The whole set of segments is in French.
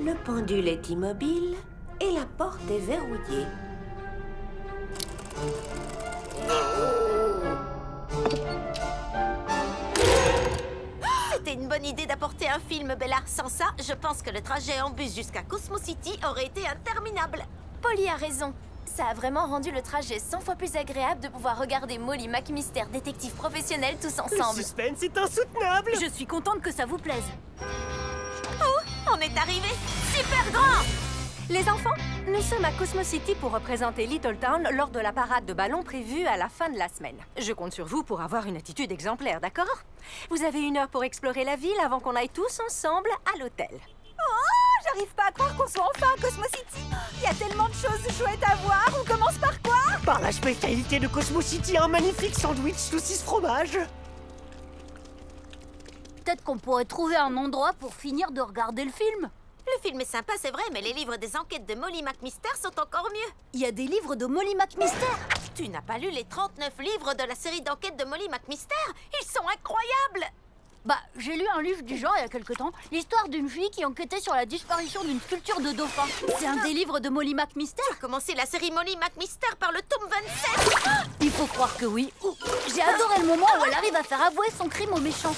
Le pendule est immobile et la porte est verrouillée. C'était une bonne idée d'apporter un film, Bella. Sans ça, je pense que le trajet en bus jusqu'à Cosmo City aurait été interminable. Polly a raison. Ça a vraiment rendu le trajet 100 fois plus agréable de pouvoir regarder Molly McMyster, détective professionnel, tous ensemble. Le suspense est insoutenable. Je suis contente que ça vous plaise. Oh, on est arrivé super grand! Les enfants, nous sommes à Cosmo City pour représenter Little Town lors de la parade de ballons prévue à la fin de la semaine. Je compte sur vous pour avoir une attitude exemplaire, d'accord? Vous avez 1 heure pour explorer la ville avant qu'on aille tous ensemble à l'hôtel. Oh, j'arrive pas à croire qu'on soit enfin à Cosmo City. Il y a tellement de choses chouettes à voir. On commence par quoi? Par la spécialité de Cosmo City, un magnifique sandwich saucisse fromage. Peut-être qu'on pourrait trouver un endroit pour finir de regarder le film. Le film est sympa, c'est vrai, mais les livres des enquêtes de Molly McMyster sont encore mieux. Il y a des livres de Molly McMyster. Tu n'as pas lu les 39 livres de la série d'enquêtes de Molly McMyster? Ils sont incroyables! Bah, j'ai lu un livre du genre il y a quelque temps, l'histoire d'une fille qui enquêtait sur la disparition d'une sculpture de dauphin. C'est un des livres de Molly McMyster. Tu as commencé la série Molly McMyster par le tome 27. Il faut croire que oui. Oh, j'ai adoré le moment où elle arrive à faire avouer son crime au méchant.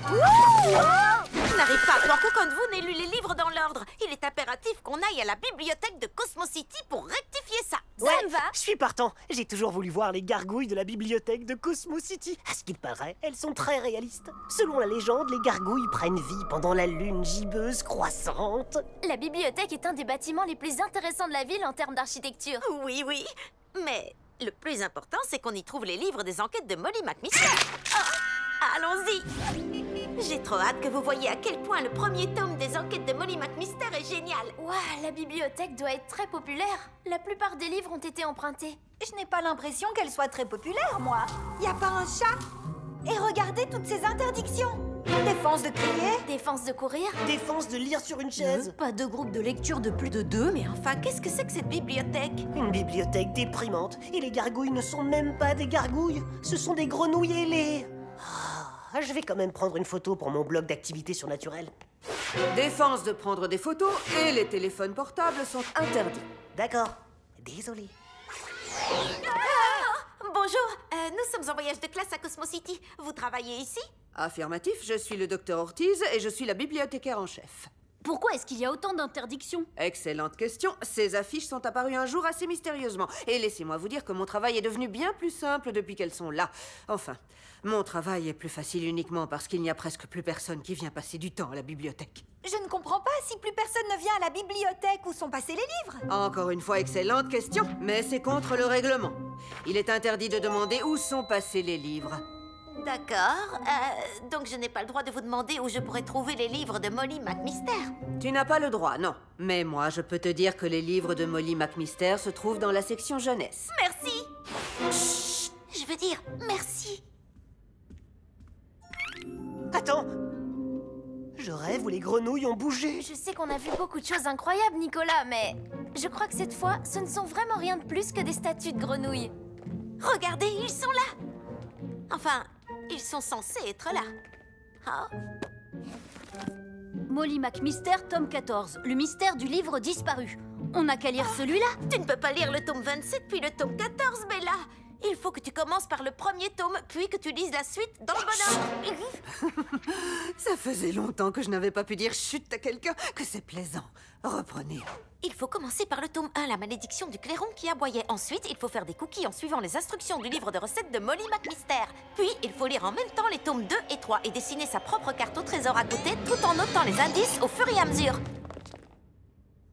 Je n'arrive pas à croire qu'aucun de vous n'ait lu les livres dans l'ordre. Il est impératif qu'on aille à la bibliothèque de Cosmo City pour rectifier ça. Ouais, Ça me va? je suis partant. J'ai toujours voulu voir les gargouilles de la bibliothèque de Cosmo City. À ce qu'il paraît, elles sont très réalistes. Selon la légende, les gargouilles prennent vie pendant la lune gibbeuse croissante. La bibliothèque est un des bâtiments les plus intéressants de la ville en termes d'architecture. Oui, oui. Mais le plus important, c'est qu'on y trouve les livres des enquêtes de Molly McMyster. Allons-y. J'ai trop hâte que vous voyiez à quel point le premier tome des enquêtes de Molly McMyster est génial. Waouh, la bibliothèque doit être très populaire. La plupart des livres ont été empruntés. Je n'ai pas l'impression qu'elle soit très populaire, moi. Y a pas un chat? Et regardez toutes ces interdictions. Défense de crier. Défense de courir. Défense de lire sur une chaise. Pas de groupe de lecture de plus de 2. Mais enfin, qu'est-ce que c'est que cette bibliothèque? Une bibliothèque déprimante. Et les gargouilles ne sont même pas des gargouilles. Ce sont des grenouilles ailées. Je vais quand même prendre une photo pour mon blog d'activités surnaturelles. Défense de prendre des photos et les téléphones portables sont interdits. D'accord. Désolé. Bonjour, nous sommes en voyage de classe à Cosmo City. Vous travaillez ici? Affirmatif, je suis le docteur Ortiz et je suis la bibliothécaire en chef. Pourquoi est-ce qu'il y a autant d'interdictions? Excellente question. Ces affiches sont apparues un jour assez mystérieusement. Et laissez-moi vous dire que mon travail est devenu bien plus simple depuis qu'elles sont là. Enfin, mon travail est plus facile uniquement parce qu'il n'y a presque plus personne qui vient passer du temps à la bibliothèque. Je ne comprends pas si plus personne ne vient à la bibliothèque où sont passés les livres. Encore une fois, excellente question. Mais c'est contre le règlement. Il est interdit de demander où sont passés les livres. D'accord. Donc je n'ai pas le droit de vous demander où je pourrais trouver les livres de Molly McMyster. Tu n'as pas le droit, non. Mais moi, je peux te dire que les livres de Molly McMyster se trouvent dans la section jeunesse. Merci. Chut, je veux dire merci. Attends. Je rêve où les grenouilles ont bougé. Je sais qu'on a vu beaucoup de choses incroyables, Nicolas, mais je crois que cette fois, ce ne sont vraiment rien de plus que des statues de grenouilles. Regardez, ils sont là. Enfin, ils sont censés être là. Oh. Molly McMyster, tome 14. Le mystère du livre disparu. On n'a qu'à lire celui-là. Tu ne peux pas lire le tome 27 puis le tome 14, Bella. Il faut que tu commences par le premier tome, puis que tu lises la suite dans le bon ordre. Ça faisait longtemps que je n'avais pas pu dire chut à quelqu'un, que c'est plaisant. Reprenez. Il faut commencer par le tome 1, la malédiction du clairon qui aboyait. Ensuite, il faut faire des cookies en suivant les instructions du livre de recettes de Molly McMyster. Puis, il faut lire en même temps les tomes 2 et 3 et dessiner sa propre carte au trésor à côté, tout en notant les indices au fur et à mesure.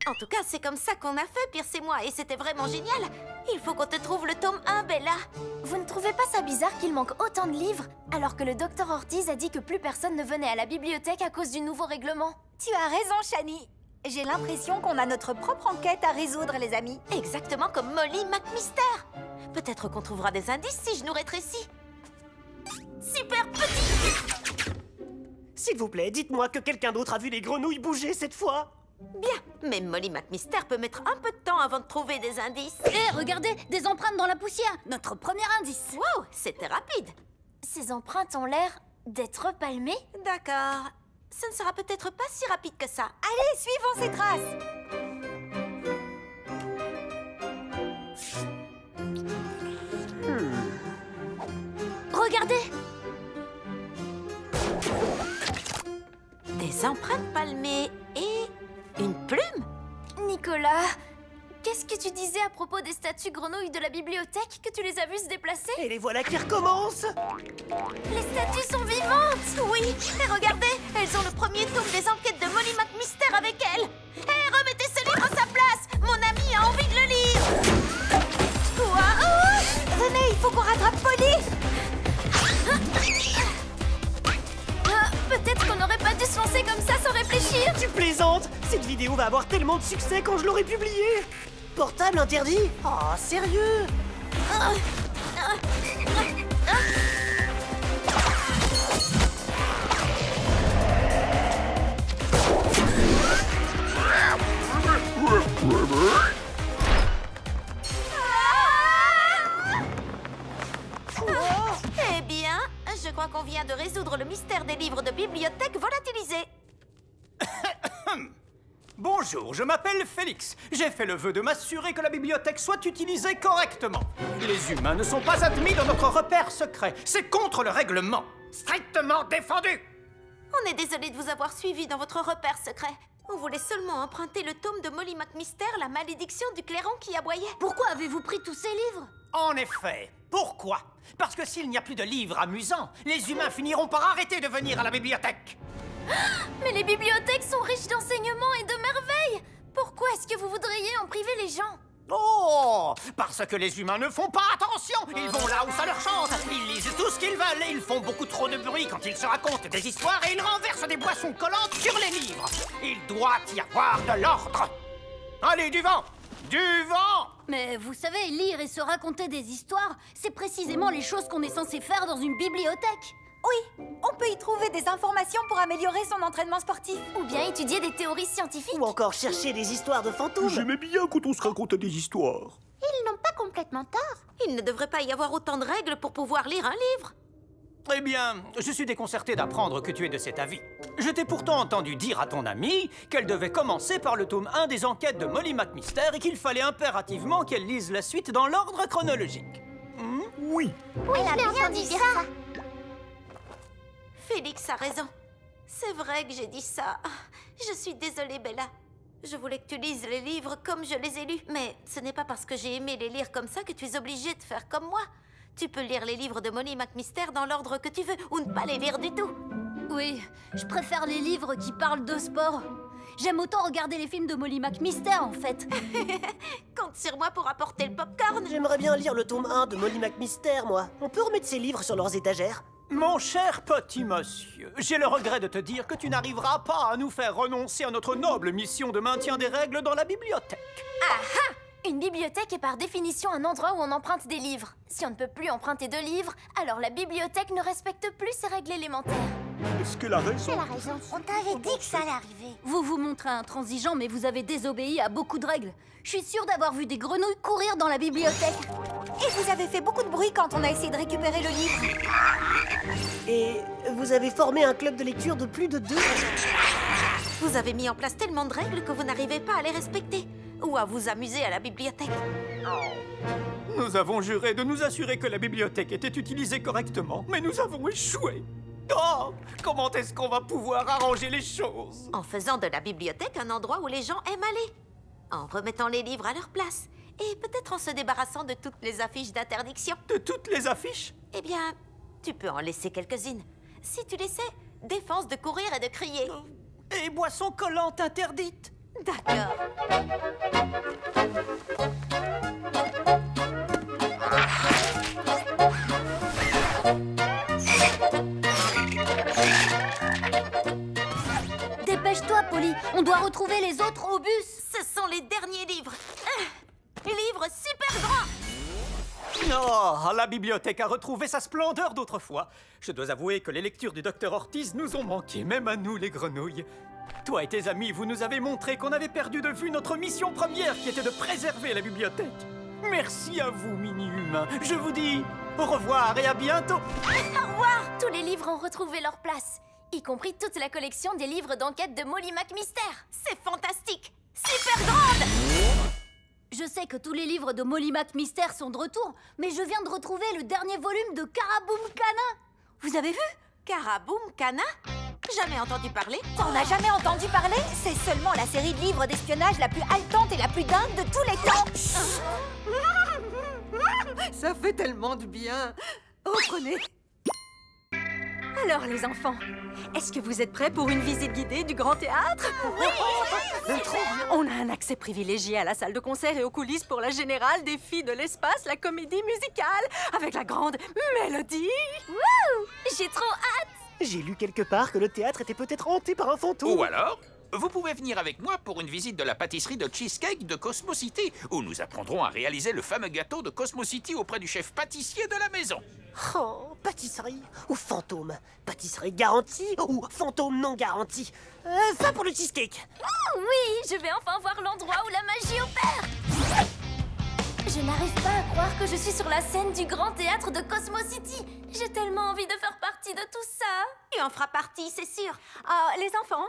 En tout cas, c'est comme ça qu'on a fait, Pierce et moi, et c'était vraiment génial. Il faut qu'on te trouve le tome 1, Bella. Vous ne trouvez pas ça bizarre qu'il manque autant de livres, alors que le docteur Ortiz a dit que plus personne ne venait à la bibliothèque à cause du nouveau règlement? Tu as raison, Shani. J'ai l'impression qu'on a notre propre enquête à résoudre, les amis. Exactement comme Molly McMyster. Peut-être qu'on trouvera des indices si je nous rétrécis. Super petit! S'il vous plaît, dites-moi que quelqu'un d'autre a vu les grenouilles bouger cette fois. Bien, mais Molly McMister peut mettre un peu de temps avant de trouver des indices. Hé, regardez, des empreintes dans la poussière. Notre premier indice. Wow, c'était rapide. Ces empreintes ont l'air d'être palmées. D'accord. Ce ne sera peut-être pas si rapide que ça. Allez, suivons ces traces. Regardez! Des empreintes palmées et une plume. Nicolas, qu'est-ce que tu disais à propos des statues grenouilles de la bibliothèque que tu les as vues se déplacer? Et les voilà qui recommencent. Les statues sont vivantes! Oui, et regardez, elles ont le premier tome des enquêtes de Molly McMister avec elles. Hé, remettez ce livre à sa place. Mon ami a envie de le lire. Quoi? Venez, il faut qu'on rattrape Polly. Peut-être qu'on n'aurait pas dû se lancer comme ça sans réfléchir. Tu plaisantes? Cette vidéo va avoir tellement de succès quand je l'aurai publiée. Portable interdit? Oh, sérieux? Eh bien, je crois qu'on vient de résoudre le mystère des livres de bibliothèque volatilisés. Bonjour, je m'appelle Félix. J'ai fait le vœu de m'assurer que la bibliothèque soit utilisée correctement. Les humains ne sont pas admis dans notre repère secret. C'est contre le règlement. Strictement défendu. On est désolé de vous avoir suivi dans votre repère secret. On voulait seulement emprunter le tome de Molly McMister, La malédiction du clairon qui aboyait. Pourquoi avez-vous pris tous ces livres? En effet. Pourquoi? Parce que s'il n'y a plus de livres amusants, les humains finiront par arrêter de venir à la bibliothèque. Mais les bibliothèques sont riches d'enseignements et de merveilles. Pourquoi est-ce que vous voudriez en priver les gens? Oh! Parce que les humains ne font pas attention. Ils vont là où ça leur chante. Ils lisent tout ce qu'ils veulent et ils font beaucoup trop de bruit quand ils se racontent des histoires et ils renversent des boissons collantes sur les livres. Il doit y avoir de l'ordre. Allez, du vent! Du vent! Mais vous savez, lire et se raconter des histoires, c'est précisément les choses qu'on est censé faire dans une bibliothèque. Oui, on peut y trouver des informations pour améliorer son entraînement sportif. Ou bien étudier des théories scientifiques. Ou encore chercher des histoires de fantômes. J'aimais bien quand on se racontait des histoires. Ils n'ont pas complètement tort. Il ne devrait pas y avoir autant de règles pour pouvoir lire un livre. Eh bien, je suis déconcerté d'apprendre que tu es de cet avis. Je t'ai pourtant entendu dire à ton amie qu'elle devait commencer par le tome 1 des enquêtes de Molly McMister et qu'il fallait impérativement qu'elle lise la suite dans l'ordre chronologique. Oui. Oui, elle a bien dit ça. Félix a raison. C'est vrai que j'ai dit ça. Je suis désolée, Bella. Je voulais que tu lises les livres comme je les ai lus. Mais ce n'est pas parce que j'ai aimé les lire comme ça que tu es obligée de faire comme moi. Tu peux lire les livres de Molly McMister dans l'ordre que tu veux, ou ne pas les lire du tout. Oui, je préfère les livres qui parlent de sport. J'aime autant regarder les films de Molly McMister, en fait. Compte sur moi pour apporter le popcorn. J'aimerais bien lire le tome 1 de Molly McMister, moi. On peut remettre ces livres sur leurs étagères? Mon cher petit monsieur, j'ai le regret de te dire que tu n'arriveras pas à nous faire renoncer à notre noble mission de maintien des règles dans la bibliothèque. Aha! Une bibliothèque est par définition un endroit où on emprunte des livres. Si on ne peut plus emprunter de livres, alors la bibliothèque ne respecte plus ses règles élémentaires. Est-ce qu'elle a raison? raison. On t'avait dit que ça allait arriver. Vous vous montrez intransigeant, mais vous avez désobéi à beaucoup de règles. Je suis sûre d'avoir vu des grenouilles courir dans la bibliothèque. Et vous avez fait beaucoup de bruit quand on a essayé de récupérer le livre. Et vous avez formé un club de lecture de plus de 2. Vous avez mis en place tellement de règles que vous n'arrivez pas à les respecter. Ou à vous amuser à la bibliothèque. Nous avons juré de nous assurer que la bibliothèque était utilisée correctement, mais nous avons échoué. Oh! Comment est-ce qu'on va pouvoir arranger les choses? En faisant de la bibliothèque un endroit où les gens aiment aller. En remettant les livres à leur place. Et peut-être en se débarrassant de toutes les affiches d'interdiction. De toutes les affiches? Eh bien, tu peux en laisser quelques-unes. Si tu laissais, défense de courir et de crier. Et boissons collantes interdites? D'accord. Dépêche-toi, Polly. On doit retrouver les autres au bus. Ce sont les derniers livres. Livres super grands. Oh, la bibliothèque a retrouvé sa splendeur d'autrefois. Je dois avouer que les lectures du docteur Ortiz nous ont manqué, même à nous les grenouilles. Toi et tes amis, vous nous avez montré qu'on avait perdu de vue notre mission première qui était de préserver la bibliothèque. Merci à vous, mini-humains. Je vous dis au revoir et à bientôt. Au revoir! Tous les livres ont retrouvé leur place, y compris toute la collection des livres d'enquête de Molly McMyster. C'est fantastique! Super grande! Je sais que tous les livres de Molly McMyster sont de retour, mais je viens de retrouver le dernier volume de Karaboom Kana. Vous avez vu? Karaboom Kana? Jamais entendu parler. T'en as jamais entendu parler? C'est seulement la série de livres d'espionnage la plus haletante et la plus dingue de tous les temps. Ça fait tellement de bien. Reprenez. Alors les enfants, est-ce que vous êtes prêts pour une visite guidée du Grand Théâtre? Oui! On a un accès privilégié à la salle de concert et aux coulisses pour la générale des filles de l'espace, la comédie musicale, avec la grande Mélodie. Wouh! J'ai trop hâte! J'ai lu quelque part que le théâtre était peut-être hanté par un fantôme. Ou alors, vous pouvez venir avec moi pour une visite de la pâtisserie de cheesecake de Cosmo City, où nous apprendrons à réaliser le fameux gâteau de Cosmo City auprès du chef pâtissier de la maison. Oh, pâtisserie ou fantôme? Pâtisserie garantie ou fantôme non garanti? Va pour le cheesecake. Oh oui, je vais enfin voir l'endroit où la magie opère. Je n'arrive pas à croire que je suis sur la scène du Grand Théâtre de Cosmo City. J'ai tellement envie de faire partie de tout ça. Tu en feras partie, c'est sûr. Les enfants,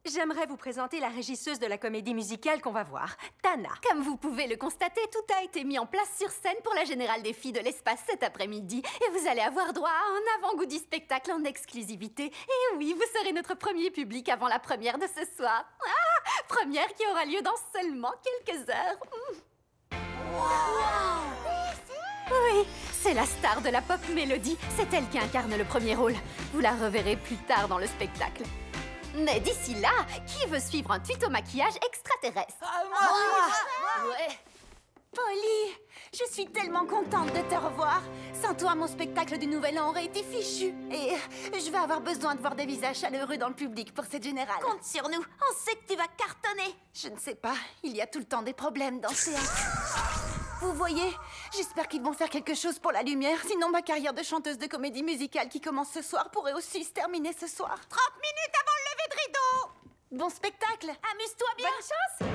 j'aimerais vous présenter la régisseuse de la comédie musicale qu'on va voir, Tana. Comme vous pouvez le constater, tout a été mis en place sur scène pour la Générale des filles de l'espace cet après-midi. Et vous allez avoir droit à un avant-goût du spectacle en exclusivité. Et oui, vous serez notre premier public avant la première de ce soir. Ah, première qui aura lieu dans seulement quelques heures. Oui, c'est la star de la pop mélodie. C'est elle qui incarne le premier rôle. Vous la reverrez plus tard dans le spectacle. Mais d'ici là, qui veut suivre un tuto maquillage extraterrestre? Ouais. Polly, je suis tellement contente de te revoir. Sans toi, mon spectacle du Nouvel An aurait été fichu. Et je vais avoir besoin de voir des visages chaleureux dans le public pour cette générale. Compte sur nous, on sait que tu vas cartonner. Je ne sais pas, il y a tout le temps des problèmes dans ce théâtre. Vous voyez, j'espère qu'ils vont faire quelque chose pour la lumière, sinon ma carrière de chanteuse de comédie musicale qui commence ce soir pourrait aussi se terminer ce soir. 30 minutes avant le lever de rideau. Bon spectacle. Amuse-toi bien. Bonne chance.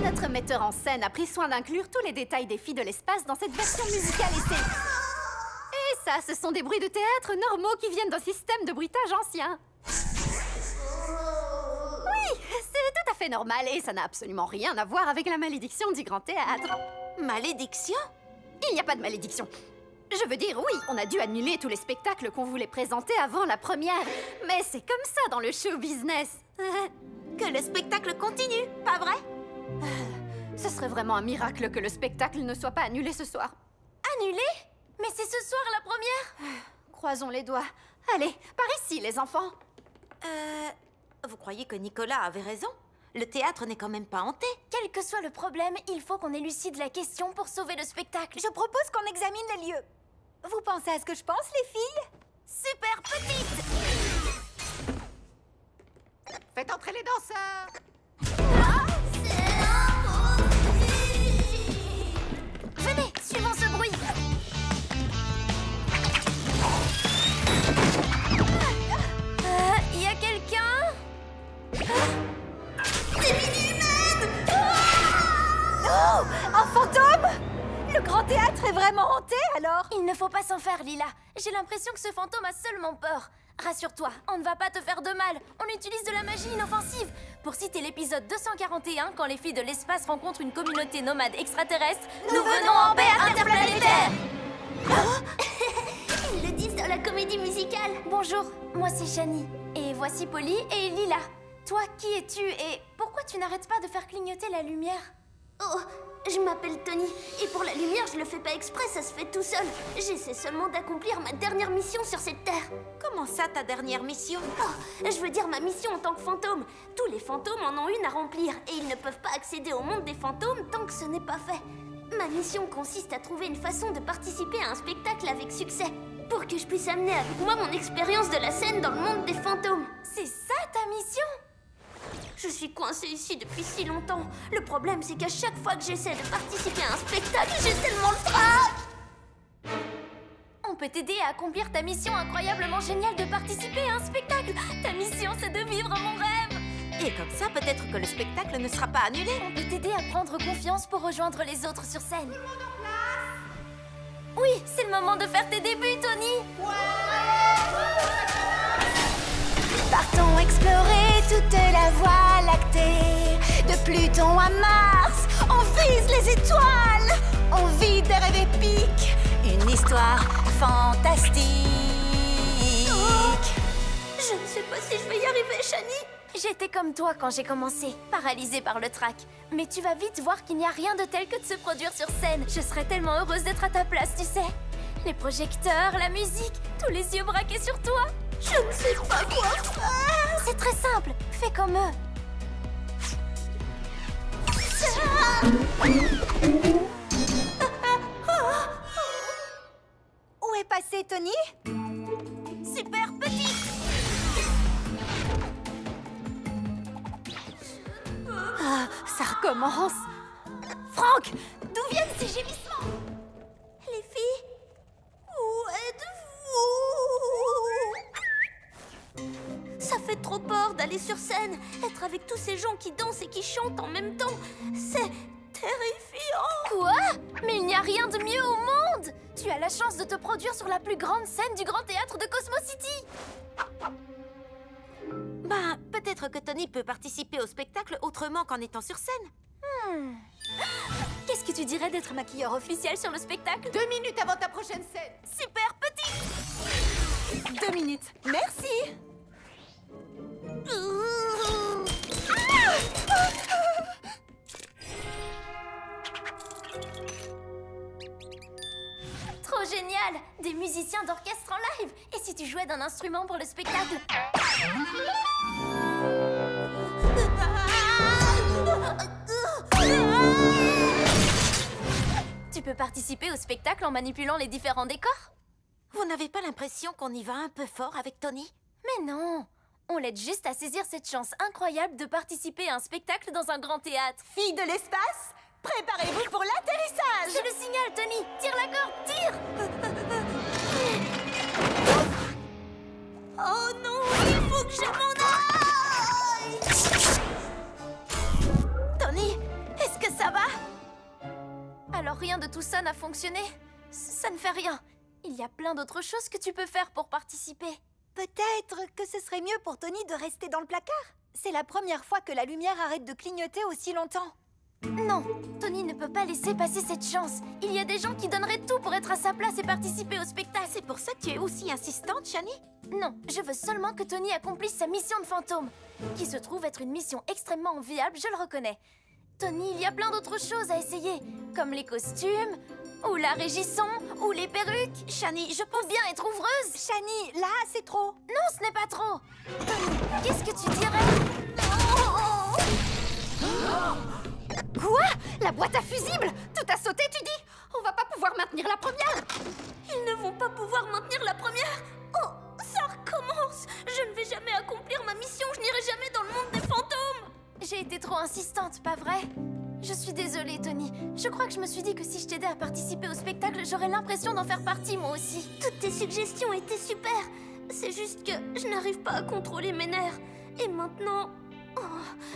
Notre metteur en scène a pris soin d'inclure tous les détails des filles de l'espace dans cette version musicale et ça, ce sont des bruits de théâtre normaux qui viennent d'un système de bruitage ancien. Oui, c'est tout à fait normal et ça n'a absolument rien à voir avec la malédiction du Grand Théâtre. Malédiction? Il n'y a pas de malédiction. Je veux dire, oui, on a dû annuler tous les spectacles qu'on voulait présenter avant la première. Mais c'est comme ça dans le show business. Que le spectacle continue, pas vrai? Ce serait vraiment un miracle que le spectacle ne soit pas annulé ce soir. Annulé? Mais c'est ce soir la première? Croisons les doigts. Allez, par ici, les enfants. Vous croyez que Nicolas avait raison? Le théâtre n'est quand même pas hanté. Quel que soit le problème, il faut qu'on élucide la question pour sauver le spectacle. Je propose qu'on examine les lieux. Vous pensez à ce que je pense, les filles? Super petite! Faites entrer les danseurs. Venez, suivons ce bruit. Y a quelqu'un? Des mini-humaines! Oh! Un fantôme? Le Grand Théâtre est vraiment hanté, alors? Il ne faut pas s'en faire, Lila. J'ai l'impression que ce fantôme a seulement peur. Rassure-toi, on ne va pas te faire de mal. On utilise de la magie inoffensive. Pour citer l'épisode 241, quand les filles de l'espace rencontrent une communauté nomade extraterrestre, nous venons en paix interplanétaire. Ils le disent dans la comédie musicale. Bonjour, moi c'est Shani. Et voici Polly et Lila. Toi, qui es-tu et pourquoi tu n'arrêtes pas de faire clignoter la lumière? Oh, je m'appelle Tony. Et pour la lumière, je le fais pas exprès, ça se fait tout seul. J'essaie seulement d'accomplir ma dernière mission sur cette terre. Comment ça, ta dernière mission? Oh, je veux dire ma mission en tant que fantôme. Tous les fantômes en ont une à remplir. Et ils ne peuvent pas accéder au monde des fantômes tant que ce n'est pas fait. Ma mission consiste à trouver une façon de participer à un spectacle avec succès. Pour que je puisse amener avec moi mon expérience de la scène dans le monde des fantômes. C'est ça ta mission? Je suis coincée ici depuis si longtemps. Le problème, c'est qu'à chaque fois que j'essaie de participer à un spectacle, j'ai tellement le trac. On peut t'aider à accomplir ta mission incroyablement géniale de participer à un spectacle. Ta mission, c'est de vivre mon rêve. Et comme ça, peut-être que le spectacle ne sera pas annulé. On peut t'aider à prendre confiance pour rejoindre les autres sur scène. Oui, c'est le moment de faire tes débuts, Tony. Partons explorer toute la voie lactée. De Pluton à Mars, on vise les étoiles. On vit des rêves épiques. Une histoire fantastique. Je ne sais pas si je vais y arriver, Shani. J'étais comme toi quand j'ai commencé, paralysée par le trac. Mais tu vas vite voir qu'il n'y a rien de tel que de se produire sur scène. Je serais tellement heureuse d'être à ta place, tu sais. Les projecteurs, la musique, tous les yeux braqués sur toi. Je ne sais pas quoi faire. C'est très simple, fais comme eux. Où est passé Tony? Super petit. Ah, ça recommence. Franck, d'où viennent ces gémissements? Les filles, où êtes-vous? Ça fait trop peur d'aller sur scène. Être avec tous ces gens qui dansent et qui chantent en même temps, c'est terrifiant. Quoi? Mais il n'y a rien de mieux au monde. Tu as la chance de te produire sur la plus grande scène du Grand Théâtre de Cosmo City. Bah, peut-être que Tony peut participer au spectacle autrement qu'en étant sur scène. Qu'est-ce que tu dirais d'être maquilleur officiel sur le spectacle? 2 minutes avant ta prochaine scène. Super petit. 2 minutes. Merci. Trop génial! Des musiciens d'orchestre en live! Et si tu jouais d'un instrument pour le spectacle? Tu peux participer au spectacle en manipulant les différents décors? Vous n'avez pas l'impression qu'on y va un peu fort avec Tony? Mais non! On l'aide juste à saisir cette chance incroyable de participer à un spectacle dans un grand théâtre. Filles de l'espace, préparez-vous pour l'atterrissage. Je le signale, Tony! Tire la corde, tire! Oh non! Il faut que je m'en aille! Tony, est-ce que ça va? Alors rien de tout ça n'a fonctionné? Ça ne fait rien. Il y a plein d'autres choses que tu peux faire pour participer. Peut-être que ce serait mieux pour Tony de rester dans le placard. C'est la première fois que la lumière arrête de clignoter aussi longtemps. Non, Tony ne peut pas laisser passer cette chance. Il y a des gens qui donneraient tout pour être à sa place et participer au spectacle. C'est pour ça que tu es aussi insistante, Shani? Non, je veux seulement que Tony accomplisse sa mission de fantôme, qui se trouve être une mission extrêmement enviable, je le reconnais. Tony, il y a plein d'autres choses à essayer, comme les costumes, ou la régie son, ou les perruques. Shani, je pense bien être ouvreuse. Shani, là, c'est trop. Non, ce n'est pas trop. Tony, qu'est-ce que tu dirais? Quoi? La boîte à fusibles? Tout a sauté, tu dis? On va pas pouvoir maintenir la première. Ils ne vont pas pouvoir maintenir la première? Oh, ça recommence. Je ne vais jamais accomplir ma mission. Je n'irai jamais dans le monde des fantômes. J'ai été trop insistante, pas vrai? Je suis désolée, Tony. Je crois que je me suis dit que si je t'aidais à participer au spectacle, j'aurais l'impression d'en faire partie, moi aussi. Toutes tes suggestions étaient super. C'est juste que je n'arrive pas à contrôler mes nerfs. Et maintenant... Oh,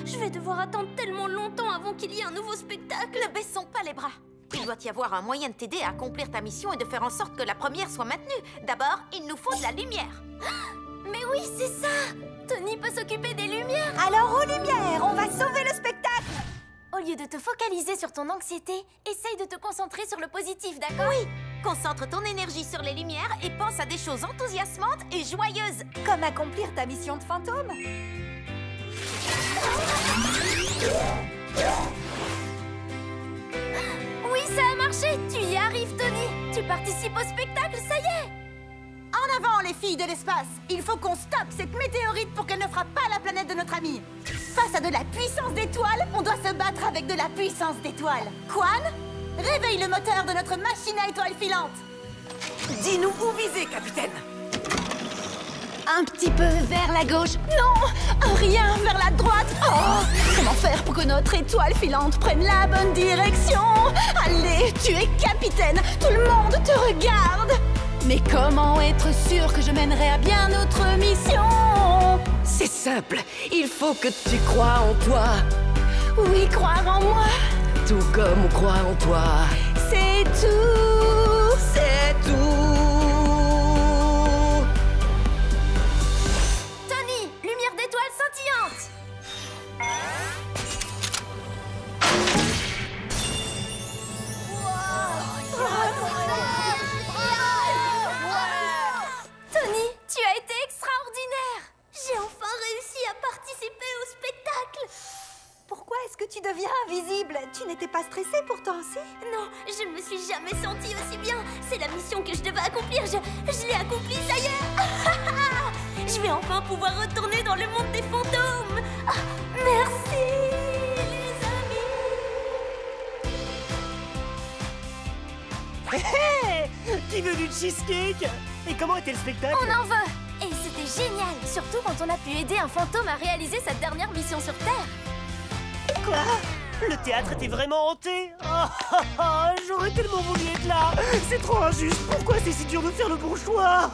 je vais devoir attendre tellement longtemps avant qu'il y ait un nouveau spectacle. Ne baissons pas les bras. Il doit y avoir un moyen de t'aider à accomplir ta mission et de faire en sorte que la première soit maintenue. D'abord, il nous faut de la lumière. Mais oui, c'est ça! Tony peut s'occuper des lumières. Alors aux lumières, on va sauver le spectacle. Au lieu de te focaliser sur ton anxiété, essaye de te concentrer sur le positif, d'accord? Oui! Concentre ton énergie sur les lumières et pense à des choses enthousiasmantes et joyeuses. Comme accomplir ta mission de fantôme. Oui, ça a marché! Tu y arrives, Tony! Tu participes au spectacle, ça y est! En avant, les filles de l'espace! Il faut qu'on stoppe cette météorite pour qu'elle ne frappe pas la planète de notre ami! Face à de la puissance d'étoiles, on doit se battre avec de la puissance d'étoiles! Quan, réveille le moteur de notre machine à étoiles filantes! Dis-nous où viser, capitaine! Un petit peu vers la gauche. Non, rien vers la droite. Oh, comment faire pour que notre étoile filante prenne la bonne direction? Allez, tu es capitaine, tout le monde te regarde. Mais comment être sûr que je mènerai à bien notre mission? C'est simple, il faut que tu crois en toi. Oui, croire en moi. Tout comme on croit en toi. C'est tout. C'est tout. Tony, lumière d'étoile scintillante. Tony, tu as été extraordinaire. J'ai enfin réussi à participer au spectacle. Pourquoi est-ce que tu deviens invisible? Tu n'étais pas stressée pourtant, si? Non, je ne me suis jamais sentie aussi bien. C'est la mission que je devais accomplir. Je l'ai accomplie, ça y est. Je vais enfin pouvoir retourner dans le monde des fantômes. Ah, merci, les amis. Hé hé! Qui veut du cheesecake? Et comment était le spectacle? On en veut. Et c'était génial, surtout quand on a pu aider un fantôme à réaliser sa dernière mission sur Terre. Quoi? Le théâtre était vraiment hanté? J'aurais tellement voulu être là. C'est trop injuste. Pourquoi c'est si dur de faire le bon choix?